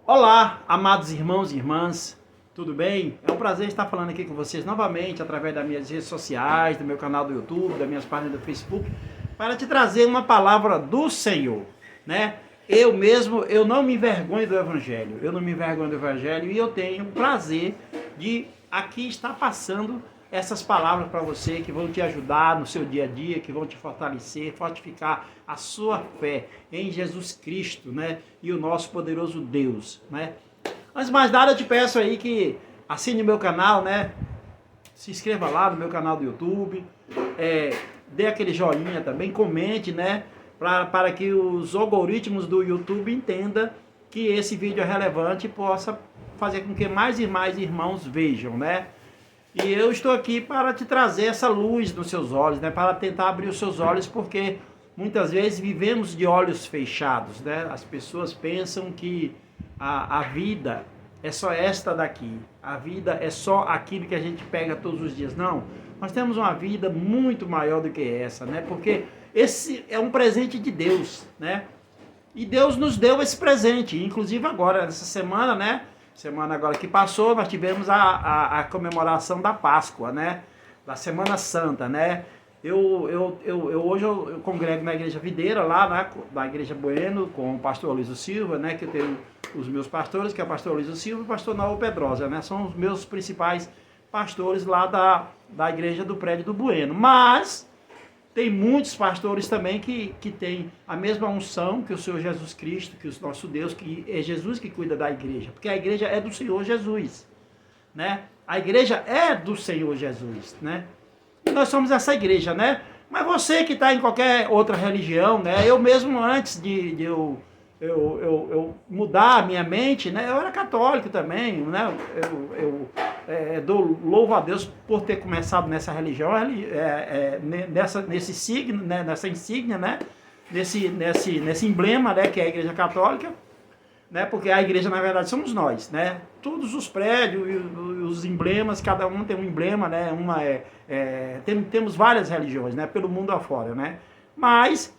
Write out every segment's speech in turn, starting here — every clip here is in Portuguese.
Olá, amados irmãos e irmãs, tudo bem? É um prazer estar falando aqui com vocês novamente através das minhas redes sociais, do meu canal do YouTube, das minhas páginas do Facebook, para te trazer uma palavra do Senhor, né? Eu não me envergonho do Evangelho, e eu tenho o prazer de aqui estar passando essas palavras para você que vão te ajudar no seu dia a dia, que vão te fortalecer, fortificar a sua fé em Jesus Cristo, né? E o nosso poderoso Deus, né? Antes de mais nada, eu te peço aí que assine o meu canal, né? Se inscreva lá no meu canal do YouTube, dê aquele joinha também, comente, né? Para que os algoritmos do YouTube entendam que esse vídeo é relevante e possa fazer com que mais e mais irmãos vejam, né? E eu estou aqui para te trazer essa luz nos seus olhos, né? Para tentar abrir os seus olhos, porque muitas vezes vivemos de olhos fechados, né? As pessoas pensam que a vida é só esta daqui. A vida é só aquilo que a gente pega todos os dias. Não, nós temos uma vida muito maior do que essa, né? Porque esse é um presente de Deus, né? E Deus nos deu esse presente, inclusive agora, nessa semana, né? Semana agora que passou, nós tivemos a comemoração da Páscoa, né? Da Semana Santa, né? Hoje eu congrego na Igreja Videira, lá na Igreja Bueno, com o pastor Luiz Silva, né? Que eu tenho os meus pastores, que é o pastor Luiz Silva e o pastor Naú Pedrosa, né? São os meus principais pastores lá da igreja do prédio do Bueno. Mas tem muitos pastores também que têm a mesma unção que o Senhor Jesus Cristo, que o nosso Deus, que é Jesus que cuida da igreja. Porque a igreja é do Senhor Jesus, né? A igreja é do Senhor Jesus, né? E nós somos essa igreja, né? Mas você que está em qualquer outra religião, né? Eu mesmo, antes de eu mudar a minha mente, né? Eu era católico também, né? Louvo a Deus por ter começado nessa religião, nesse signo, né? Nessa insígnia, né? Nesse emblema, né? Que é a Igreja Católica, né? Porque a igreja, na verdade, somos nós, né? Todos os prédios e os emblemas, cada um tem um emblema, né? Temos várias religiões, né? Pelo mundo afora, né? Mas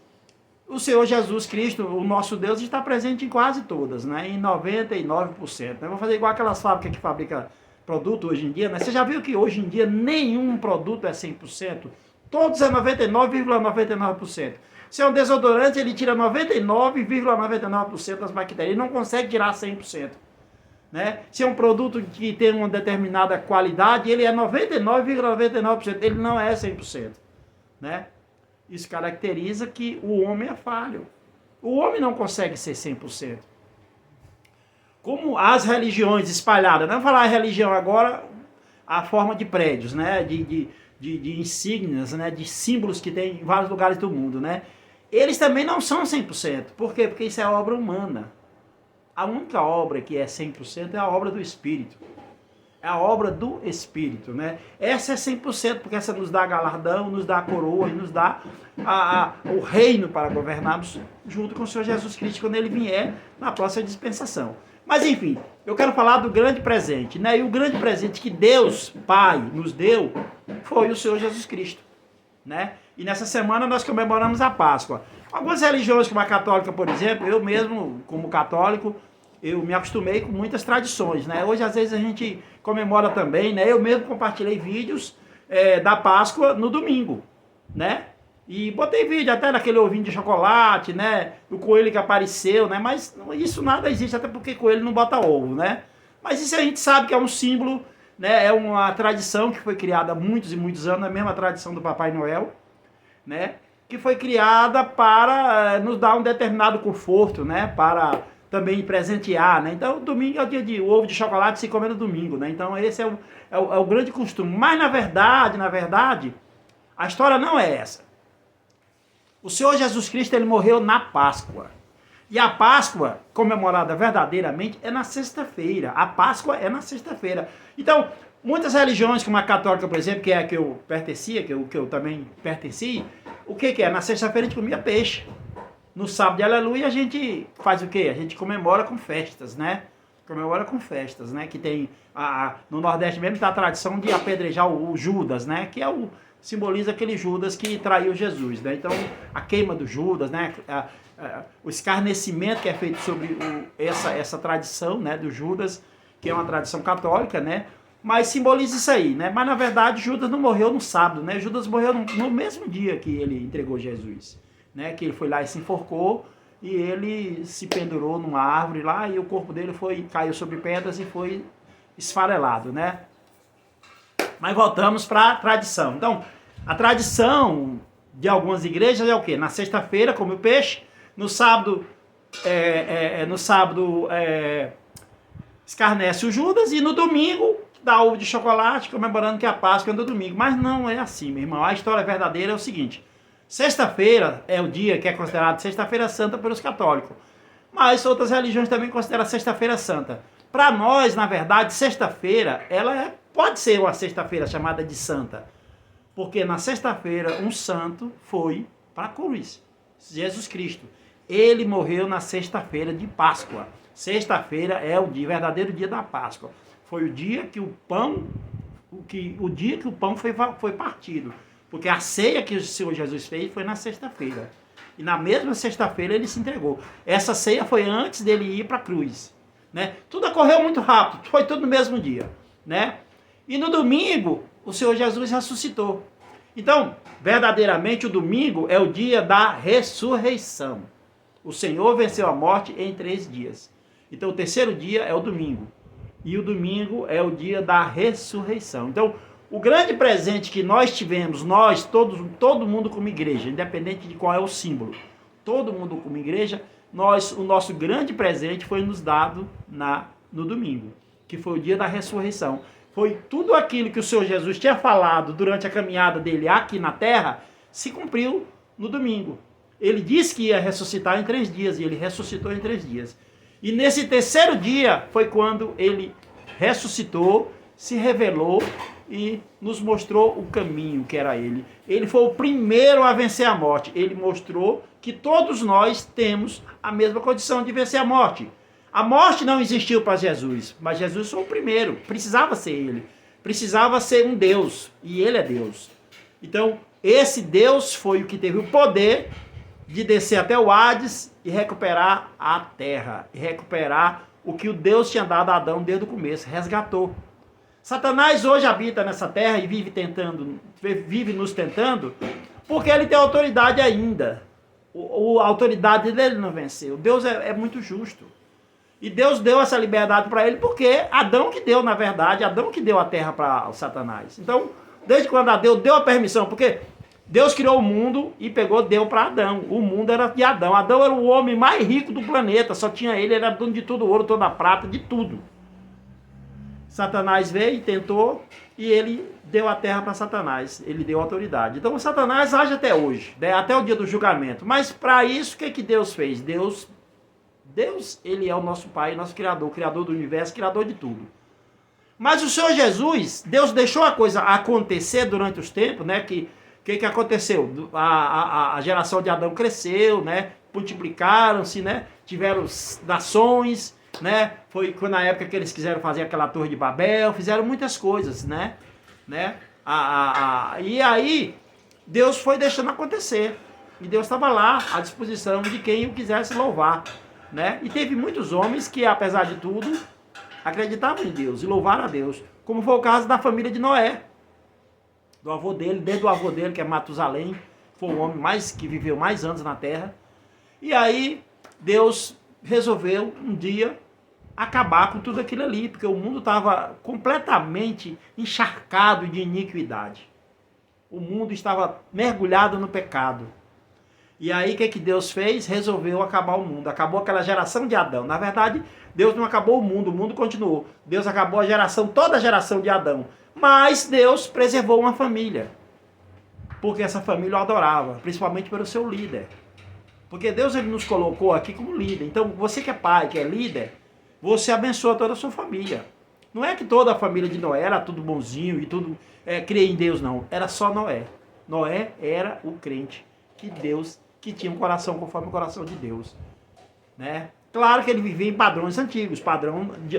o Senhor Jesus Cristo, o nosso Deus, está presente em quase todas, né? Em 99%. Né? Vou fazer igual aquelas fábricas que fabricam produto hoje em dia, né? Você já viu que hoje em dia nenhum produto é 100%? Todos é 99,99%. Se é um desodorante, ele tira 99,99% das bactérias. Ele não consegue tirar 100%. Né? Se é um produto que tem uma determinada qualidade, ele é 99,99%. Ele não é 100%. Né? Isso caracteriza que o homem é falho. O homem não consegue ser 100%. Como as religiões espalhadas, não vou falar a religião agora, a forma de prédios, né? de insígnias, né? De símbolos que tem em vários lugares do mundo, né? Eles também não são 100%. Por quê? Porque isso é obra humana. A única obra que é 100% é a obra do Espírito. É a obra do Espírito, né? Essa é 100%, porque essa nos dá galardão, nos dá a coroa e nos dá o reino para governarmos junto com o Senhor Jesus Cristo quando ele vier na próxima dispensação. Mas enfim, eu quero falar do grande presente, né? E o grande presente que Deus Pai nos deu foi o Senhor Jesus Cristo, né? E nessa semana nós comemoramos a Páscoa. Algumas religiões, como a católica, por exemplo, eu mesmo, como católico, eu me acostumei com muitas tradições, né? Hoje, às vezes, a gente comemora também, né? Eu mesmo compartilhei vídeos da Páscoa no domingo, né? E botei vídeo até daquele ovinho de chocolate, né? Do coelho que apareceu, né? Mas isso nada existe, até porque coelho não bota ovo, né? Mas isso a gente sabe que é um símbolo, né? É uma tradição que foi criada há muitos e muitos anos, a mesma tradição do Papai Noel, né? Que foi criada para nos dar um determinado conforto, né? Para também presentear, né? Então, domingo é o dia de ovo de chocolate se come no domingo, né? Então, esse é o grande costume. Mas, na verdade, a história não é essa. O Senhor Jesus Cristo, ele morreu na Páscoa. E a Páscoa, comemorada verdadeiramente, é na sexta-feira. A Páscoa é na sexta-feira. Então, muitas religiões, como a católica, por exemplo, que é a que eu pertencia, que eu também pertenci, o que é? Na sexta-feira a gente comia peixe. No sábado de aleluia a gente faz o quê? A gente comemora com festas, né? Comemora com festas, né? Que tem, no Nordeste mesmo, está a tradição de apedrejar o Judas, né? Que é simboliza aquele Judas que traiu Jesus, né? Então, a queima do Judas, né? O escarnecimento que é feito sobre essa tradição, né, do Judas, que é uma tradição católica, né? Mas simboliza isso aí, né? Mas na verdade Judas não morreu no sábado, né? Judas morreu no mesmo dia que ele entregou Jesus, né? Que ele foi lá e se enforcou e ele se pendurou numa árvore lá e o corpo dele caiu sobre pedras e foi esfarelado, né? Mas voltamos para a tradição. Então, a tradição de algumas igrejas é o quê? Na sexta-feira come o peixe, no sábado escarnece o Judas e no domingo dá ovo de chocolate, comemorando que a Páscoa é no domingo. Mas não é assim, meu irmão. A história verdadeira é o seguinte: sexta-feira é o dia que é considerado Sexta-feira Santa pelos católicos, mas outras religiões também consideram Sexta-feira Santa. Para nós, na verdade, sexta-feira, pode ser uma sexta-feira chamada de santa, porque na sexta-feira um santo foi para a cruz, Jesus Cristo. Ele morreu na sexta-feira de Páscoa. Sexta-feira é o verdadeiro dia da Páscoa. Foi o dia que o pão foi partido. Porque a ceia que o Senhor Jesus fez foi na sexta-feira. E na mesma sexta-feira ele se entregou. Essa ceia foi antes dele ir para a cruz, né? Tudo ocorreu muito rápido, foi tudo no mesmo dia, né? E no domingo, o Senhor Jesus ressuscitou. Então, verdadeiramente, o domingo é o dia da ressurreição. O Senhor venceu a morte em 3 dias. Então, o terceiro dia é o domingo. E o domingo é o dia da ressurreição. Então, o grande presente que nós tivemos, todo mundo como igreja, independente de qual é o símbolo, todo mundo como igreja, o nosso grande presente foi nos dado no domingo, que foi o dia da ressurreição. Foi tudo aquilo que o Senhor Jesus tinha falado durante a caminhada dele aqui na terra, se cumpriu no domingo. Ele disse que ia ressuscitar em 3 dias, e ele ressuscitou em 3 dias. E nesse terceiro dia foi quando ele ressuscitou, se revelou e nos mostrou o caminho que era ele. Ele foi o primeiro a vencer a morte. Ele mostrou que todos nós temos a mesma condição de vencer a morte. A morte não existiu para Jesus, mas Jesus foi o primeiro. Precisava ser ele. Precisava ser um Deus, e ele é Deus. Então, esse Deus foi o que teve o poder de descer até o Hades e recuperar a terra, e recuperar o que o Deus tinha dado a Adão desde o começo, resgatou. Satanás hoje habita nessa terra e vive nos tentando, porque ele tem autoridade ainda. A autoridade dele não venceu. Deus é muito justo. E Deus deu essa liberdade para ele, porque Adão que deu, na verdade, Adão que deu a terra para Satanás. Então, desde quando Adão deu a permissão, porque Deus criou o mundo e deu para Adão. O mundo era de Adão. Adão era o homem mais rico do planeta, só tinha ele era dono de tudo, ouro, toda prata, de tudo. Satanás veio e tentou, e ele deu a terra para Satanás. Ele deu autoridade. Então, Satanás age até hoje, né? Até o dia do julgamento. Mas para isso, o que Deus fez? Deus, ele é o nosso Pai, nosso Criador, Criador do universo, Criador de tudo. Mas o Senhor Jesus, Deus deixou a coisa acontecer durante os tempos, né? Que aconteceu? A geração de Adão cresceu, né? Multiplicaram-se, né? Tiveram nações, né? Foi na época que eles quiseram fazer aquela torre de Babel, fizeram muitas coisas, né? E aí, Deus foi deixando acontecer. E Deus estava lá à disposição de quem o quisesse louvar, né? E teve muitos homens que, apesar de tudo, acreditavam em Deus e louvaram a Deus. Como foi o caso da família de Noé. Do avô dele, desde o avô dele, que é Matusalém, foi o homem que viveu mais anos na terra. E aí, Deus resolveu um dia acabar com tudo aquilo ali, porque o mundo estava completamente encharcado de iniquidade. O mundo estava mergulhado no pecado. E aí, o que Deus fez? Resolveu acabar o mundo. Acabou aquela geração de Adão. Na verdade, Deus não acabou o mundo continuou. Deus acabou toda a geração de Adão. Mas Deus preservou uma família. Porque essa família o adorava, principalmente pelo seu líder. Porque Deus ele nos colocou aqui como líder. Então, você que é pai, que é líder, você abençoa toda a sua família. Não é que toda a família de Noé era tudo bonzinho e tudo cria em Deus, não. Era só Noé. Noé era o crente que tinha um coração conforme o coração de Deus, né? Claro que ele vivia em padrões antigos,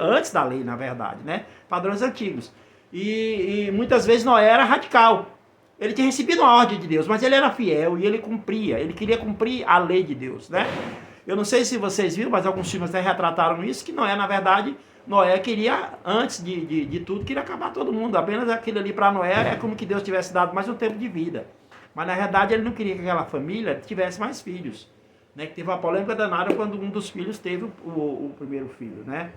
antes da lei, na verdade, né? Padrões antigos. E muitas vezes Noé era radical. Ele tinha recebido uma ordem de Deus, mas ele era fiel e ele cumpria. Ele queria cumprir a lei de Deus, né? Eu não sei se vocês viram, mas alguns filmes até retrataram isso, que Noé, na verdade, Noé queria, antes de tudo, queria acabar todo mundo. Apenas aquilo ali para Noé é como que Deus tivesse dado mais um tempo de vida. Mas na verdade ele não queria que aquela família tivesse mais filhos. Né? Que teve uma polêmica danada quando um dos filhos teve o primeiro filho, né?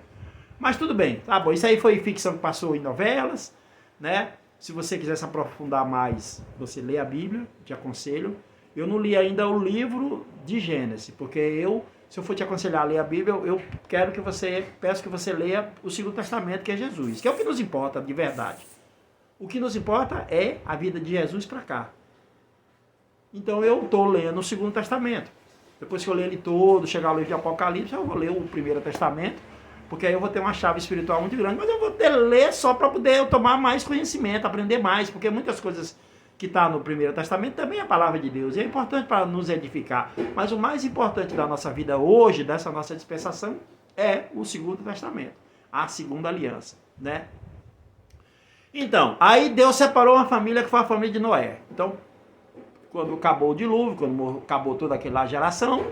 Mas tudo bem, tá bom. Isso aí foi ficção que passou em novelas, né? Se você quiser se aprofundar mais, você lê a Bíblia, te aconselho. Eu não li ainda o livro de Gênesis, porque se eu for te aconselhar a ler a Bíblia, eu peço que você leia o Segundo Testamento, que é Jesus, que é o que nos importa de verdade. O que nos importa é a vida de Jesus para cá. Então eu estou lendo o Segundo Testamento. Depois que eu ler ele todo, chegar ao livro de Apocalipse, eu vou ler o Primeiro Testamento, porque aí eu vou ter uma chave espiritual muito grande, mas eu vou ler só para poder eu tomar mais conhecimento, aprender mais, porque muitas coisas que está no Primeiro Testamento também é a palavra de Deus, e é importante para nos edificar. Mas o mais importante da nossa vida hoje, dessa nossa dispensação, é o Segundo Testamento, a segunda aliança, né? Então, aí Deus separou uma família que foi a família de Noé. Então, quando acabou o dilúvio, quando acabou toda aquela geração,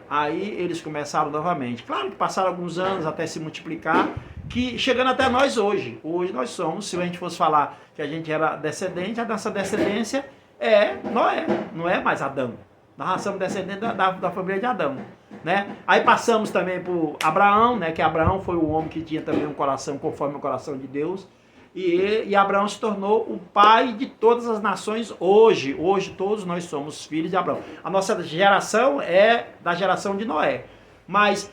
aí eles começaram novamente. Claro que passaram alguns anos até se multiplicar, que chegando até nós hoje. Hoje nós somos, se a gente fosse falar que a gente era descendente, a nossa descendência é Noé, não é mais Adão. Nós somos descendentes da família de Adão, né? Aí passamos também por Abraão, né? Que Abraão foi o homem que tinha também um coração conforme o coração de Deus. E Abraão se tornou o pai de todas as nações hoje. Hoje todos nós somos filhos de Abraão. A nossa geração é da geração de Noé. Mas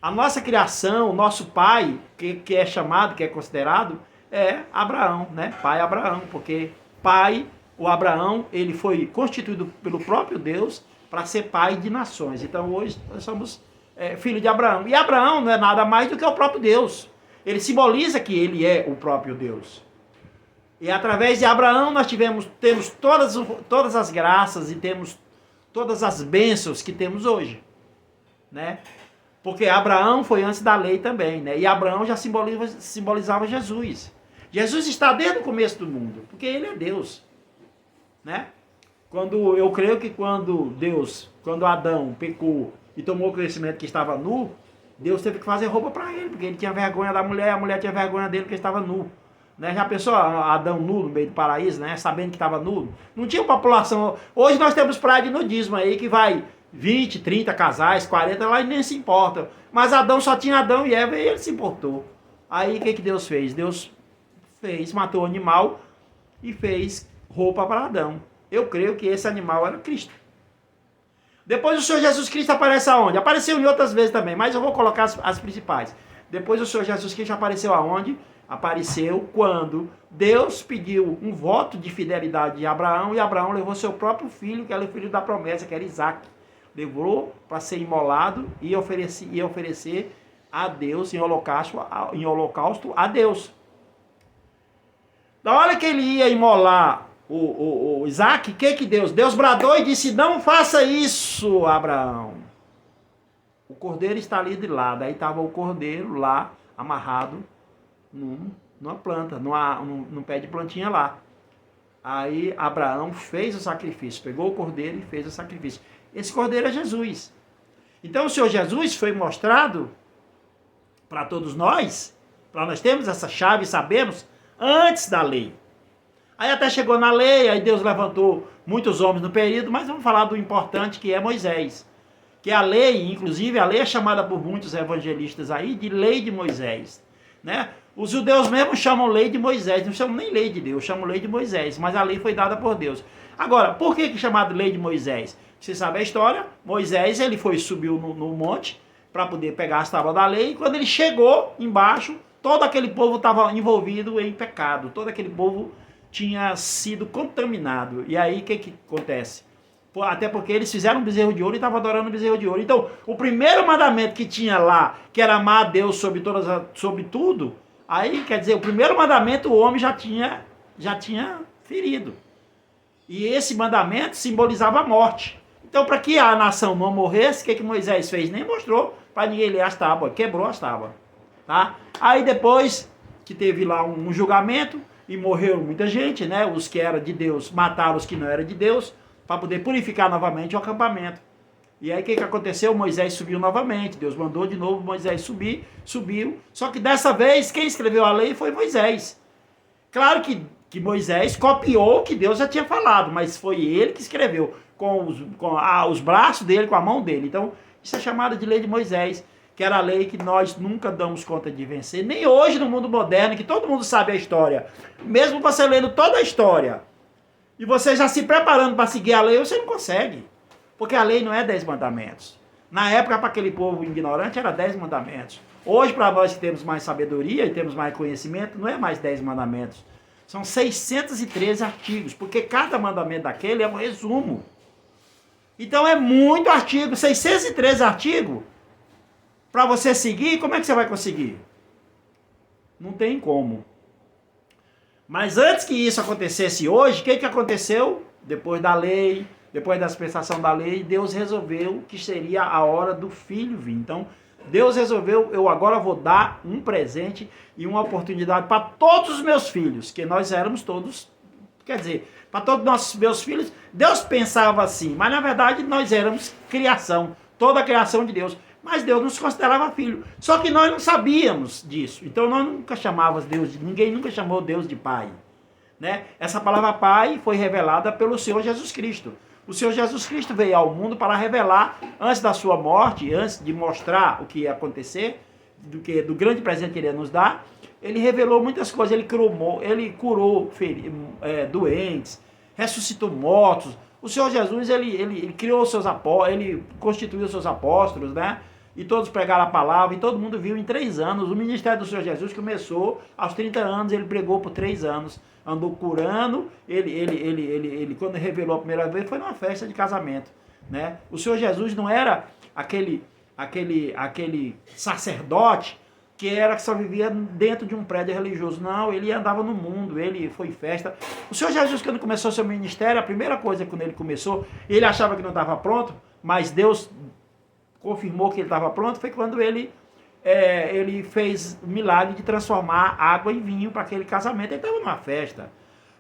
a nossa criação, o nosso pai, que é chamado, que é considerado, é Abraão, né? Pai Abraão, porque o Abraão, ele foi constituído pelo próprio Deus para ser pai de nações. Então hoje nós somos filhos de Abraão. E Abraão não é nada mais do que o próprio Deus. Ele simboliza que ele é o próprio Deus. E através de Abraão nós temos todas as graças e temos todas as bênçãos que temos hoje, né? Porque Abraão foi antes da lei também, né? E Abraão já simbolizava Jesus. Jesus está desde o começo do mundo, porque ele é Deus, né? Eu creio que quando Adão pecou e tomou o conhecimento que estava nu, Deus teve que fazer roupa para ele, porque ele tinha vergonha da mulher, a mulher tinha vergonha dele porque ele estava nu. Né? Já pensou Adão nu no meio do paraíso, né? Sabendo que estava nu? Não tinha população. Hoje nós temos praia de nudismo aí que vai 20, 30 casais, 40, lá e nem se importa. Mas Adão só tinha Adão e Eva e ele se importou. Aí o que Deus fez? Deus matou o animal e fez roupa para Adão. Eu creio que esse animal era Cristo. Depois o Senhor Jesus Cristo aparece aonde? Apareceu em outras vezes também, mas eu vou colocar as principais. Depois o Senhor Jesus Cristo apareceu aonde? Apareceu quando Deus pediu um voto de fidelidade de Abraão e Abraão levou seu próprio filho, que era o filho da promessa, que era Isaac. Levou para ser imolado e oferecer a Deus em holocausto a Deus. Na hora que ele ia imolar o Isaac, que Deus? Deus bradou e disse, não faça isso, Abraão. O cordeiro está ali de lado. Aí estava o cordeiro lá, amarrado numa planta, num pé de plantinha lá. Aí Abraão fez o sacrifício, pegou o cordeiro e fez o sacrifício. Esse cordeiro é Jesus. Então o Senhor Jesus foi mostrado para todos nós, para nós termos essa chave e sabemos, antes da lei. Aí até chegou na lei, aí Deus levantou muitos homens no período, mas vamos falar do importante que é Moisés. Que a lei, inclusive a lei é chamada por muitos evangelistas aí de lei de Moisés. Né? Os judeus mesmo chamam lei de Moisés, não chamam nem lei de Deus, chamam lei de Moisés, mas a lei foi dada por Deus. Agora, por que é chamado lei de Moisés? Você sabe a história, Moisés subiu no monte para poder pegar as tábuas da lei, e quando ele chegou embaixo, todo aquele povo estava envolvido em pecado, todo aquele povo tinha sido contaminado. E aí o que acontece? Até porque eles fizeram um bezerro de ouro e estavam adorando um bezerro de ouro. Então, o primeiro mandamento que tinha lá, que era amar a Deus sobre tudo, aí quer dizer, o primeiro mandamento o homem já tinha ferido. E esse mandamento simbolizava a morte. Então, para que a nação não morresse, o que Moisés fez? Nem mostrou para ninguém ler as tábuas, quebrou as tábuas. Tá? Aí depois que teve lá um julgamento, e morreu muita gente, né? Os que eram de Deus mataram os que não eram de Deus, para poder purificar novamente o acampamento. E aí o que aconteceu? Moisés subiu novamente, Deus mandou de novo Moisés subir, subiu, só que dessa vez quem escreveu a lei foi Moisés. Claro que Moisés copiou o que Deus já tinha falado, mas foi ele que escreveu, com os braços dele, com a mão dele. Então, isso é chamado de lei de Moisés, que era a lei que nós nunca damos conta de vencer, nem hoje no mundo moderno, que todo mundo sabe a história. Mesmo você lendo toda a história, e você já se preparando para seguir a lei, você não consegue. Porque a lei não é 10 mandamentos. Na época, para aquele povo ignorante, era 10 mandamentos. Hoje, para nós que temos mais sabedoria e temos mais conhecimento, não é mais 10 mandamentos. São 613 artigos, porque cada mandamento daquele é um resumo. Então é muito artigo, 613 artigos. Para você seguir, como é que você vai conseguir? Não tem como. Mas antes que isso acontecesse hoje, o que aconteceu? Depois da lei, depois da dispensação da lei, Deus resolveu que seria a hora do filho vir. Então, Deus resolveu, eu agora vou dar um presente e uma oportunidade para todos os meus filhos, que nós éramos todos, quer dizer, para todos os meus filhos, Deus pensava assim, mas na verdade nós éramos criação, toda a criação de Deus, mas Deus nos considerava filho, só que nós não sabíamos disso, então nós nunca chamávamos Deus, ninguém nunca chamou Deus de pai, né? Essa palavra pai foi revelada pelo Senhor Jesus Cristo. O Senhor Jesus Cristo veio ao mundo para revelar, antes da sua morte, antes de mostrar o que ia acontecer, do grande presente que ele ia nos dar, ele revelou muitas coisas, ele curou doentes, ressuscitou mortos. O Senhor Jesus, ele criou seus apóstolos, ele constituiu seus apóstolos, né? E todos pregaram a palavra, e todo mundo viu em 3 anos. O ministério do Senhor Jesus começou aos 30 anos, ele pregou por 3 anos, andou curando, ele quando revelou a primeira vez, foi numa festa de casamento, né? O Senhor Jesus não era aquele sacerdote que só vivia dentro de um prédio religioso, não, ele andava no mundo, ele foi em festa. O Senhor Jesus, quando começou seu ministério, a primeira coisa quando ele começou, ele achava que não estava pronto, mas Deus confirmou que ele estava pronto, foi quando ele fez o milagre de transformar água em vinho para aquele casamento. Ele estava numa festa.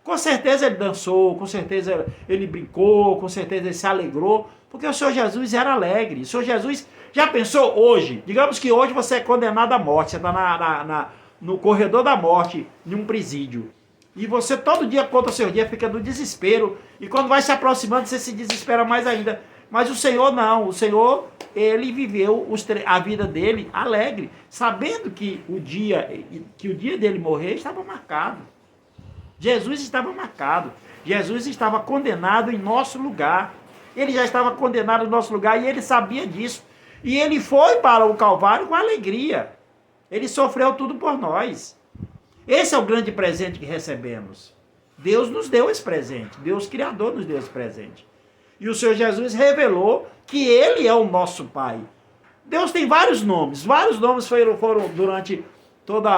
Com certeza ele dançou, com certeza ele brincou, com certeza ele se alegrou, porque o Senhor Jesus era alegre. O Senhor Jesus, já pensou hoje? Digamos que hoje você é condenado à morte, você está no corredor da morte, em um presídio. E você todo dia conta o seu dia, fica no desespero, e quando vai se aproximando você se desespera mais ainda. Mas o Senhor não, o Senhor, ele viveu a vida dele alegre, sabendo que o dia dele morrer estava marcado. Jesus estava marcado, Jesus estava condenado em nosso lugar, ele já estava condenado em nosso lugar e ele sabia disso. E ele foi para o Calvário com alegria, ele sofreu tudo por nós. Esse é o grande presente que recebemos. Deus nos deu esse presente, Deus Criador nos deu esse presente. E o Senhor Jesus revelou que ele é o nosso Pai. Deus tem vários nomes foram durante todo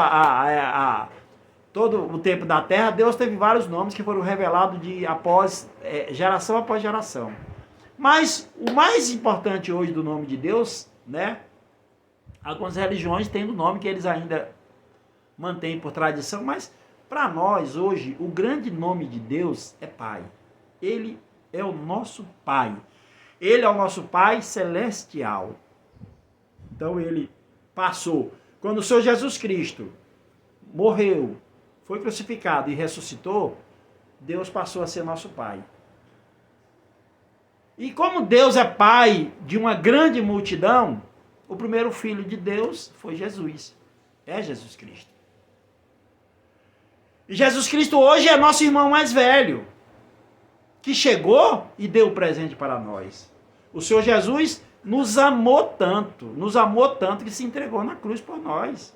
o tempo da terra. Deus teve vários nomes que foram revelados geração após geração. Mas o mais importante hoje do nome de Deus, né? Algumas religiões têm o nome que eles ainda mantêm por tradição, mas para nós hoje o grande nome de Deus é Pai. Ele é o nosso Pai. Ele é o nosso Pai celestial. Então ele passou. Quando o Senhor Jesus Cristo morreu, foi crucificado e ressuscitou, Deus passou a ser nosso Pai. E como Deus é Pai de uma grande multidão, o primeiro filho de Deus foi Jesus. É Jesus Cristo. E Jesus Cristo hoje é nosso irmão mais velho, que chegou e deu o presente para nós. O Senhor Jesus nos amou tanto que se entregou na cruz por nós.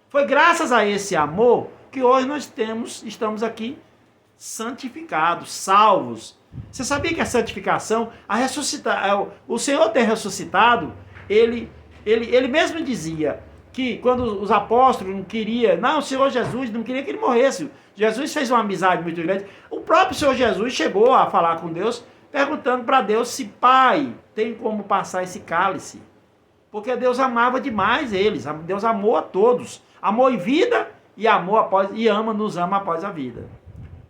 Foi graças a esse amor que hoje nós estamos aqui santificados, salvos. Você sabia que a santificação, o Senhor ter ressuscitado, ele mesmo dizia que quando os apóstolos não queriam, o Senhor Jesus não queria que ele morresse. Jesus fez uma amizade muito grande. O próprio Senhor Jesus chegou a falar com Deus, perguntando para Deus se Pai tem como passar esse cálice. Porque Deus amava demais eles. Deus amou a todos. Amou em vida e nos ama após a vida.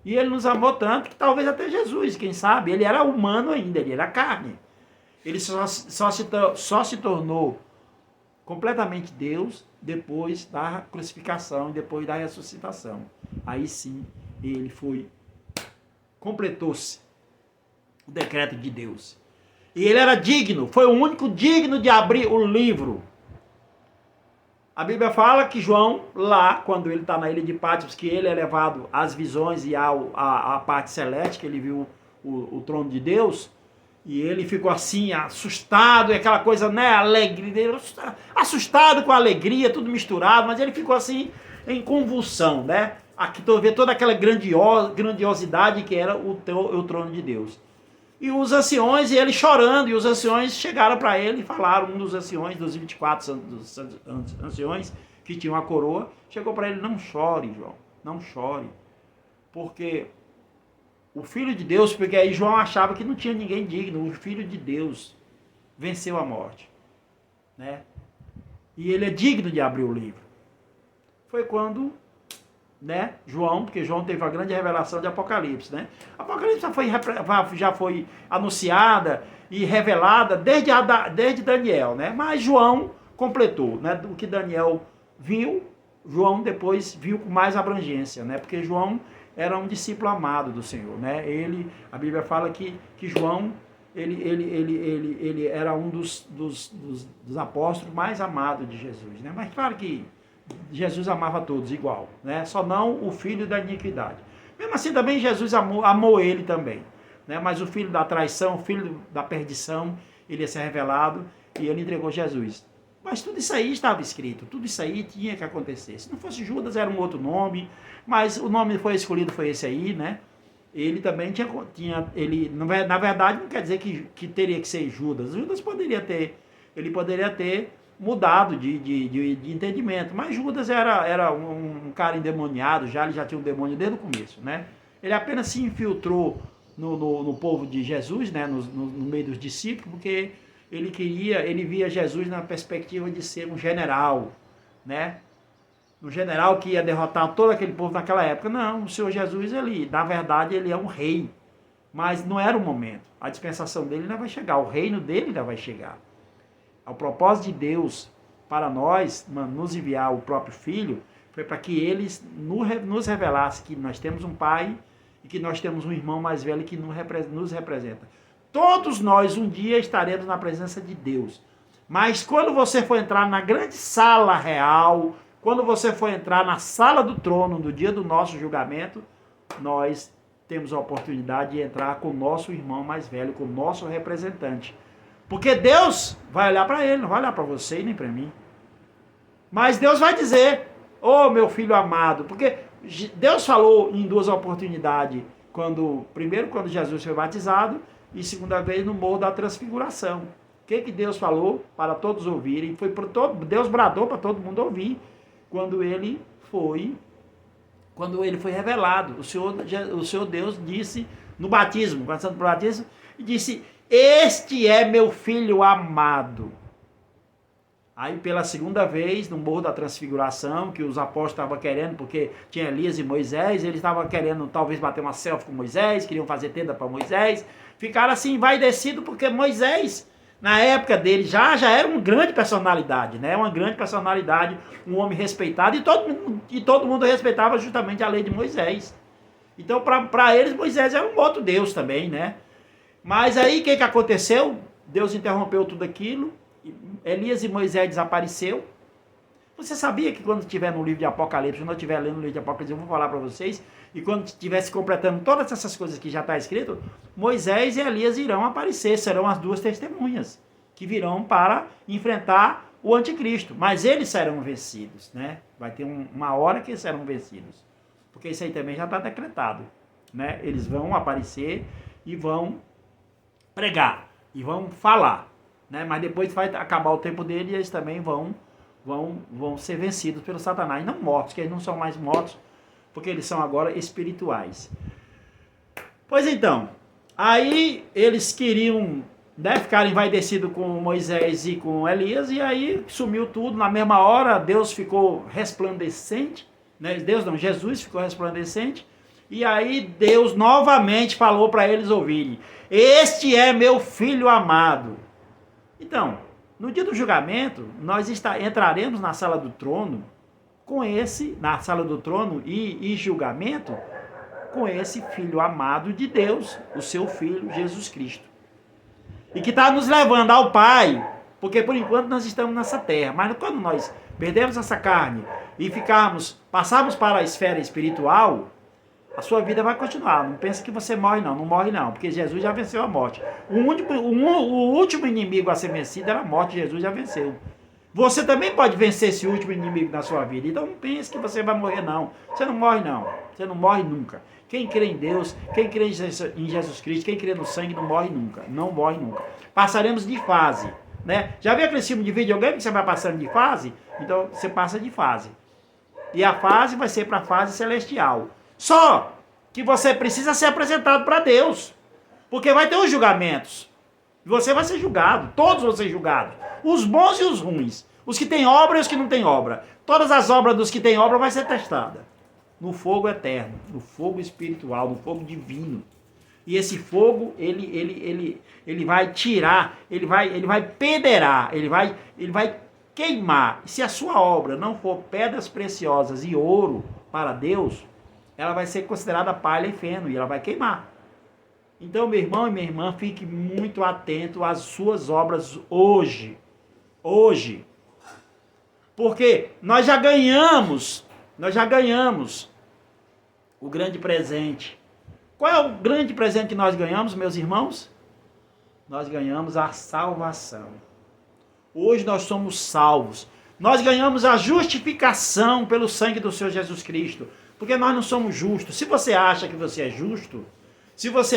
E ele nos amou tanto que talvez até Jesus, quem sabe, ele era humano ainda, ele era carne. Ele só se tornou completamente Deus depois da crucificação e depois da ressuscitação. Aí sim, completou-se o decreto de Deus. E ele era digno, foi o único digno de abrir o livro. A Bíblia fala que João, lá, quando ele está na ilha de Patmos, que ele é levado às visões e à parte celeste, que ele viu o trono de Deus, e ele ficou assim, assustado, e aquela coisa, né, alegria, assustado com a alegria, tudo misturado, mas ele ficou assim, em convulsão, né? Aqui tu vê toda aquela grandiosidade que era o trono de Deus. E os anciões, e ele chorando, e os anciões chegaram para ele e falaram, um dos anciões, dos 24 anciões, que tinham a coroa, chegou para ele, não chore, João, não chore, porque o Filho de Deus, porque aí João achava que não tinha ninguém digno, o Filho de Deus venceu a morte, né? E ele é digno de abrir o livro. Foi quando, né, João, porque João teve a grande revelação de Apocalipse, né? Apocalipse já foi anunciada e revelada desde Daniel, né? Mas João completou, né? O que Daniel viu, João depois viu com mais abrangência, né? Porque João era um discípulo amado do Senhor, né? A Bíblia fala que João, ele era um dos apóstolos mais amados de Jesus, né? Mas claro que Jesus amava todos igual, né? Só não o filho da iniquidade. Mesmo assim também Jesus amou ele também, né? Mas o filho da traição, o filho da perdição, ele ia ser revelado e ele entregou Jesus. Mas tudo isso aí estava escrito, tudo isso aí tinha que acontecer. Se não fosse Judas, era um outro nome, mas o nome que foi escolhido foi esse aí, né? Ele também na verdade não quer dizer que teria que ser Judas. Judas poderia ter mudado de entendimento, mas Judas era um cara endemoniado, ele já tinha um demônio desde o começo, né? Ele apenas se infiltrou no povo de Jesus, né? No meio dos discípulos, porque ele via Jesus na perspectiva de ser um general, né? Um general que ia derrotar todo aquele povo naquela época. Não, o Senhor Jesus, na verdade, ele é um rei, mas não era o momento. A dispensação dele ainda vai chegar, o reino dele ainda vai chegar. O propósito de Deus para nós, nos enviar o próprio Filho, foi para que ele nos revelasse que nós temos um Pai e que nós temos um irmão mais velho que nos representa. Todos nós um dia estaremos na presença de Deus. Mas quando você for entrar na grande sala real, quando você for entrar na sala do trono, no dia do nosso julgamento, nós temos a oportunidade de entrar com o nosso irmão mais velho, com o nosso representante. Porque Deus vai olhar para ele, não vai olhar para você e nem para mim. Mas Deus vai dizer, meu filho amado, porque Deus falou em duas oportunidades, primeiro quando Jesus foi batizado e segunda vez no Morro da Transfiguração. O que Deus falou para todos ouvirem? Deus bradou para todo mundo ouvir quando ele foi revelado. O Senhor Deus disse no batismo, passando para o batismo, e disse: este é meu filho amado. Aí pela segunda vez, no Morro da Transfiguração, que os apóstolos estavam querendo, porque tinha Elias e Moisés, eles estavam querendo talvez bater uma selfie com Moisés, queriam fazer tenda para Moisés, ficaram assim, envaidecidos, porque Moisés, na época dele, já era uma grande personalidade, né? Uma grande personalidade, um homem respeitado, e todo mundo respeitava justamente a lei de Moisés. Então, para eles, Moisés era um outro Deus também, né? Mas aí, o que aconteceu? Deus interrompeu tudo aquilo, Elias e Moisés desapareceu. Você sabia que quando estiver no livro de Apocalipse, quando eu estiver lendo o livro de Apocalipse, eu vou falar para vocês, e quando estiver se completando todas essas coisas que já está escrito, Moisés e Elias irão aparecer, serão as duas testemunhas, que virão para enfrentar o anticristo, mas eles serão vencidos, né? Vai ter uma hora que eles serão vencidos, porque isso aí também já está decretado, né? Eles vão aparecer e vão pregar, e vão falar, né? Mas depois vai acabar o tempo dele e eles também vão ser vencidos pelo Satanás, não mortos, que eles não são mais mortos, porque eles são agora espirituais. Pois então, aí eles queriam, né, ficar envaidecidos com Moisés e com Elias, e aí sumiu tudo, na mesma hora Deus ficou resplandecente, né? Deus não, Jesus ficou resplandecente. E aí Deus novamente falou para eles ouvirem: este é meu filho amado. Então, no dia do julgamento, nós entraremos na sala do trono na sala do trono e julgamento com esse filho amado de Deus, o seu filho Jesus Cristo. E que está nos levando ao Pai, porque por enquanto nós estamos nessa terra. Mas quando nós perdemos essa carne e passarmos para a esfera espiritual, a sua vida vai continuar. Não pensa que você morre não morre não, porque Jesus já venceu a morte. O último inimigo a ser vencido era a morte, Jesus já venceu. Você também pode vencer esse último inimigo na sua vida. Então não pense que você vai morrer não. Você não morre não. Você não morre nunca. Quem crê em Deus, quem crê em Jesus Cristo, quem crê no sangue não morre nunca. Não morre nunca. Passaremos de fase, né? Já viu aquele filme de videogame que você vai passando de fase? Então você passa de fase. E a fase vai ser para a fase celestial. Só que você precisa ser apresentado para Deus. Porque vai ter os julgamentos. Você vai ser julgado. Todos vão ser julgados. Os bons e os ruins. Os que têm obra e os que não têm obra. Todas as obras dos que têm obra vai ser testada. No fogo eterno. No fogo espiritual. No fogo divino. E esse fogo, ele vai tirar. Ele vai peneirar. Ele vai queimar. E se a sua obra não for pedras preciosas e ouro para Deus, ela vai ser considerada palha e feno. E ela vai queimar. Então, meu irmão e minha irmã, fique muito atento às suas obras hoje. Hoje. Porque nós já ganhamos o grande presente. Qual é o grande presente que nós ganhamos, meus irmãos? Nós ganhamos a salvação. Hoje nós somos salvos. Nós ganhamos a justificação pelo sangue do Senhor Jesus Cristo. Porque nós não somos justos. Se você acha que você é justo, se você